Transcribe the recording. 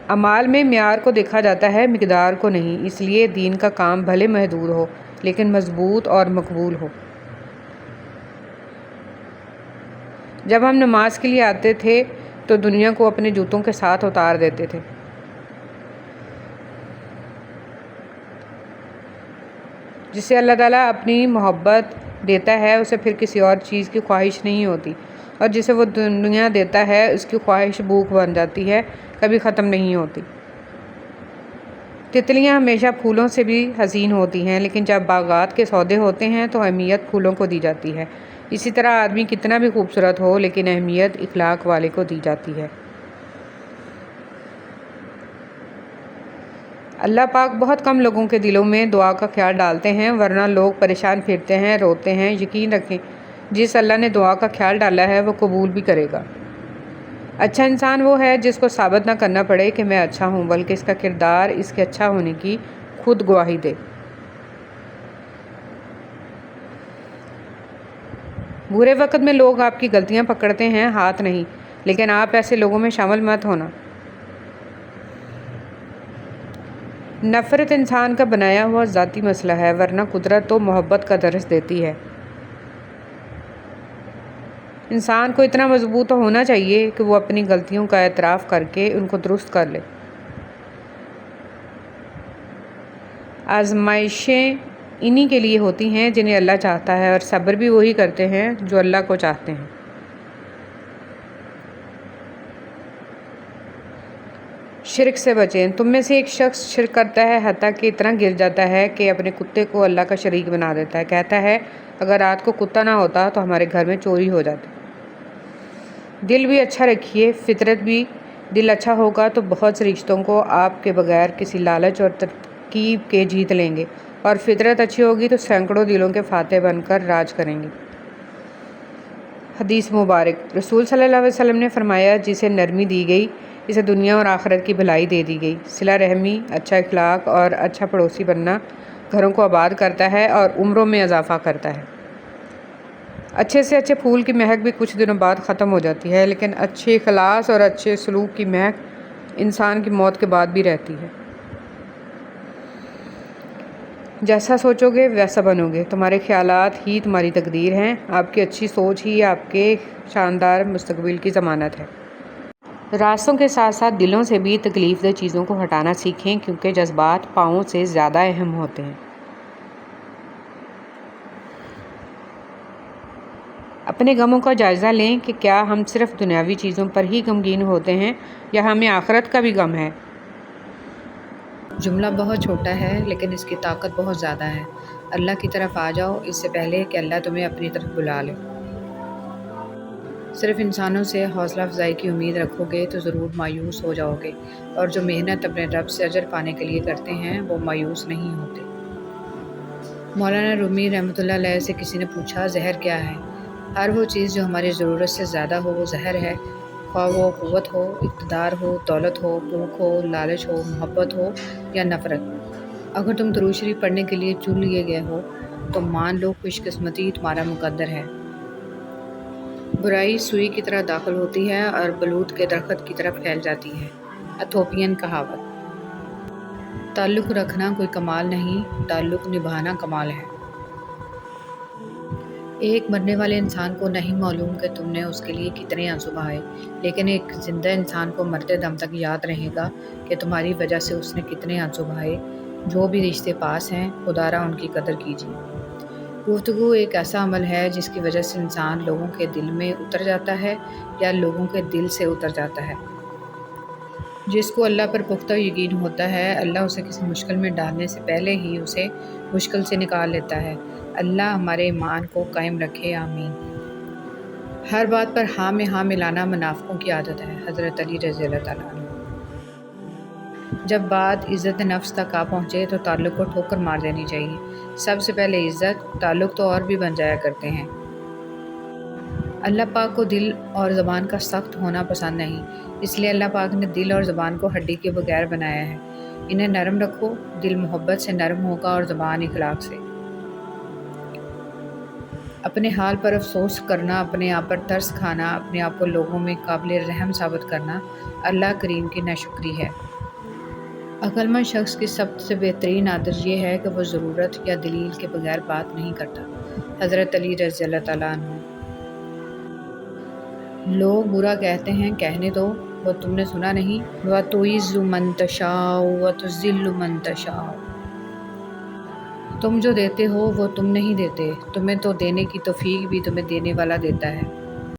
اعمال میں معیار کو دیکھا جاتا ہے، مقدار کو نہیں، اس لیے دین کا کام بھلے محدود ہو لیکن مضبوط اور مقبول ہو۔ جب ہم نماز کے لیے آتے تھے تو دنیا کو اپنے جوتوں کے ساتھ اتار دیتے تھے۔ جسے اللہ تعالیٰ اپنی محبت دیتا ہے اسے پھر کسی اور چیز کی خواہش نہیں ہوتی، اور جسے وہ دنیا دیتا ہے اس کی خواہش بھوک بن جاتی ہے، کبھی ختم نہیں ہوتی۔ تتلیاں ہمیشہ پھولوں سے بھی حسین ہوتی ہیں، لیکن جب باغات کے سودے ہوتے ہیں تو اہمیت پھولوں کو دی جاتی ہے۔ اسی طرح آدمی کتنا بھی خوبصورت ہو لیکن اہمیت اخلاق والے کو دی جاتی ہے۔ اللہ پاک بہت کم لوگوں کے دلوں میں دعا کا خیال ڈالتے ہیں، ورنہ لوگ پریشان پھرتے ہیں، روتے ہیں۔ یقین رکھیں جس اللہ نے دعا کا خیال ڈالا ہے وہ قبول بھی کرے گا۔ اچھا انسان وہ ہے جس کو ثابت نہ کرنا پڑے کہ میں اچھا ہوں، بلکہ اس کا کردار اس کے اچھا ہونے کی خود گواہی دے۔ برے وقت میں لوگ آپ کی غلطیاں پکڑتے ہیں، ہاتھ نہیں، لیکن آپ ایسے لوگوں میں شامل مت ہونا۔ نفرت انسان کا بنایا ہوا ذاتی مسئلہ ہے، ورنہ قدرت تو محبت کا درس دیتی ہے۔ انسان کو اتنا مضبوط ہونا چاہیے کہ وہ اپنی غلطیوں کا اعتراف کر کے ان کو درست کر لے۔ آزمائشیں انہی کے لیے ہوتی ہیں جنہیں اللہ چاہتا ہے، اور صبر بھی وہی کرتے ہیں جو اللہ کو چاہتے ہیں۔ شرک سے بچیں۔ تم میں سے ایک شخص شرک کرتا ہے حتیٰ کہ اتنا گر جاتا ہے کہ اپنے کتے کو اللہ کا شریک بنا دیتا ہے۔ کہتا ہے اگر رات کو کتا نہ ہوتا تو ہمارے گھر میں چوری ہو جاتی۔ دل بھی اچھا رکھیے، فطرت بھی۔ دل اچھا ہوگا تو بہت سے رشتوں کو آپ کے بغیر کسی لالچ اور ترکیب کے جیت لیں گے، اور فطرت اچھی ہوگی تو سینکڑوں دلوں کے فاتح بن کر راج کریں گے۔ حدیث مبارک۔ رسول صلی اللہ علیہ وسلم نے فرمایا جسے نرمی دی گئی اسے دنیا اور آخرت کی بھلائی دے دی گئی۔ صلہ رحمی، اچھا اخلاق اور اچھا پڑوسی بننا گھروں کو آباد کرتا ہے اور عمروں میں اضافہ کرتا ہے۔ اچھے سے اچھے پھول کی مہک بھی کچھ دنوں بعد ختم ہو جاتی ہے، لیکن اچھے اخلاص اور اچھے سلوک کی مہک انسان کی موت کے بعد بھی رہتی ہے۔ جیسا سوچو گے ویسا بنو گے۔ تمہارے خیالات ہی تمہاری تقدیر ہیں۔ آپ کی اچھی سوچ ہی آپ کے شاندار مستقبل کی ضمانت ہے۔ راستوں کے ساتھ ساتھ دلوں سے بھی تکلیف دہ چیزوں کو ہٹانا سیکھیں، کیونکہ جذبات پاؤں سے زیادہ اہم ہوتے ہیں۔ اپنے غموں کا جائزہ لیں کہ کیا ہم صرف دنیاوی چیزوں پر ہی غمگین ہوتے ہیں یا ہمیں آخرت کا بھی غم ہے۔ جملہ بہت چھوٹا ہے لیکن اس کی طاقت بہت زیادہ ہے۔ اللہ کی طرف آ جاؤ اس سے پہلے کہ اللہ تمہیں اپنی طرف بلا لے۔ صرف انسانوں سے حوصلہ افزائی کی امید رکھو گے تو ضرور مایوس ہو جاؤ گے، اور جو محنت اپنے رب سے اجر پانے کے لیے کرتے ہیں وہ مایوس نہیں ہوتے۔ مولانا رومی رحمۃ اللہ علیہ سے کسی نے پوچھا زہر کیا ہے؟ ہر وہ چیز جو ہماری ضرورت سے زیادہ ہو وہ زہر ہے، خواہ وہ قوت ہو، اقتدار ہو، دولت ہو، بھوک ہو، لالچ ہو، محبت ہو یا نفرت۔ اگر تم درود شریف پڑھنے کے لیے چن لیے گئے ہو تو مان لو خوش قسمتی تمہارا مقدر ہے۔ برائی سوئی کی طرح داخل ہوتی ہے اور بلوط کے درخت کی طرف پھیل جاتی ہے۔ ایتھوپین کہاوت۔ تعلق رکھنا کوئی کمال نہیں، تعلق نبھانا کمال ہے۔ ایک مرنے والے انسان کو نہیں معلوم کہ تم نے اس کے لیے کتنے آنسو بہائے، لیکن ایک زندہ انسان کو مرتے دم تک یاد رہے گا کہ تمہاری وجہ سے اس نے کتنے آنسو بہائے۔ جو بھی رشتے پاس ہیں خدا را ان کی قدر کیجیے۔ گفتگو ایک ایسا عمل ہے جس کی وجہ سے انسان لوگوں کے دل میں اتر جاتا ہے یا لوگوں کے دل سے اتر جاتا ہے۔ جس کو اللہ پر پختہ یقین ہوتا ہے اللہ اسے کسی مشکل میں ڈالنے سے پہلے ہی اسے مشکل سے نکال لیتا ہے۔ اللہ ہمارے ایمان کو قائم رکھے، آمین۔ ہر بات پر ہاں میں ہاں ملانا منافقوں کی عادت ہے۔ حضرت علی رضی اللہ تعالیٰ عنہ۔ جب بات عزت نفس تک آ پہنچے تو تعلق کو ٹھوکر مار دینی چاہیے۔ سب سے پہلے عزت، تعلق تو اور بھی بن جایا کرتے ہیں۔ اللہ پاک کو دل اور زبان کا سخت ہونا پسند نہیں، اس لیے اللہ پاک نے دل اور زبان کو ہڈی کے بغیر بنایا ہے۔ انہیں نرم رکھو، دل محبت سے نرم ہوگا اور زبان اخلاق سے۔ اپنے حال پر افسوس کرنا، اپنے آپ پر ترس کھانا، اپنے آپ کو لوگوں میں قابل رحم ثابت کرنا اللہ کریم کی ناشکری ہے۔ عقلمند شخص کی سب سے بہترین عادت یہ ہے کہ وہ ضرورت یا دلیل کے بغیر بات نہیں کرتا۔ حضرت علی رضی اللہ تعالیٰ عنہ۔ لوگ برا کہتے ہیں، کہنے دو، وہ تم نے سنا نہیں؟ وَتُعِزُّ مَن تَشَاءُ وَتُذِلُّ مَن تَشَاءُ۔ تم جو دیتے ہو وہ تم نہیں دیتے، تمہیں تو دینے کی توفیق بھی تمہیں دینے والا دیتا ہے۔